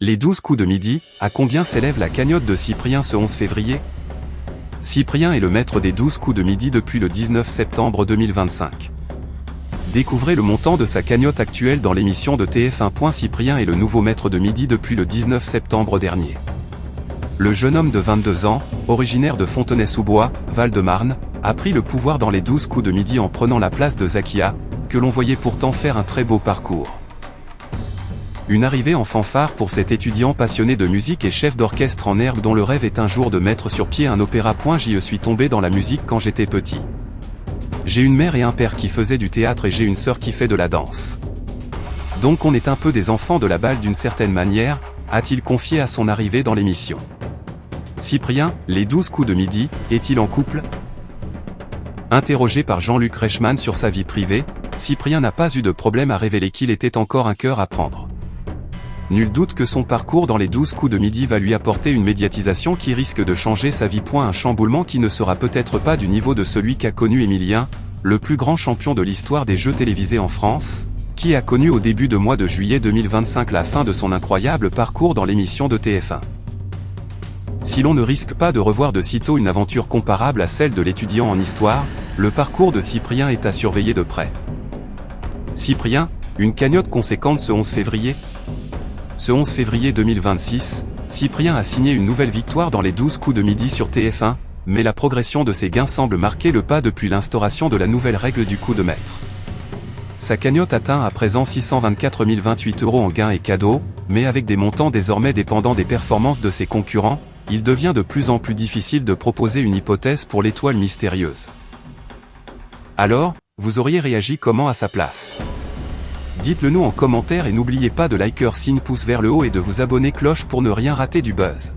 Les 12 coups de midi, à combien s'élève la cagnotte de Cyprien ce 11 février? Cyprien est le maître des 12 coups de midi depuis le 19 septembre 2025. Découvrez le montant de sa cagnotte actuelle dans l'émission de TF1. Cyprien est le nouveau maître de midi depuis le 19 septembre dernier. Le jeune homme de 22 ans, originaire de Fontenay-sous-Bois, Val-de-Marne, a pris le pouvoir dans les 12 coups de midi en prenant la place de Zakia, que l'on voyait pourtant faire un très beau parcours. Une arrivée en fanfare pour cet étudiant passionné de musique et chef d'orchestre en herbe dont le rêve est un jour de mettre sur pied un opéra. J'y suis tombé dans la musique quand j'étais petit. J'ai une mère et un père qui faisaient du théâtre et j'ai une sœur qui fait de la danse. Donc on est un peu des enfants de la balle d'une certaine manière, a-t-il confié à son arrivée dans l'émission. Cyprien, les 12 coups de midi, est-il en couple? Interrogé par Jean-Luc Reichmann sur sa vie privée, Cyprien n'a pas eu de problème à révéler qu'il était encore un cœur à prendre. Nul doute que son parcours dans les 12 coups de midi va lui apporter une médiatisation qui risque de changer sa vie. Un chamboulement qui ne sera peut-être pas du niveau de celui qu'a connu Emilien, le plus grand champion de l'histoire des jeux télévisés en France, qui a connu au début de mois de juillet 2025 la fin de son incroyable parcours dans l'émission de TF1. Si l'on ne risque pas de revoir de sitôt une aventure comparable à celle de l'étudiant en histoire, le parcours de Cyprien est à surveiller de près. Cyprien, une cagnotte conséquente ce 11 février. Ce 11 février 2026, Cyprien a signé une nouvelle victoire dans les 12 coups de midi sur TF1, mais la progression de ses gains semble marquer le pas depuis l'instauration de la nouvelle règle du coup de maître. Sa cagnotte atteint à présent 624 028 € en gains et cadeaux, mais avec des montants désormais dépendant des performances de ses concurrents, il devient de plus en plus difficile de proposer une hypothèse pour l'étoile mystérieuse. Alors, vous auriez réagi comment à sa place? Dites-le nous en commentaire et n'oubliez pas de liker signe pouce vers le haut et de vous abonner cloche pour ne rien rater du buzz.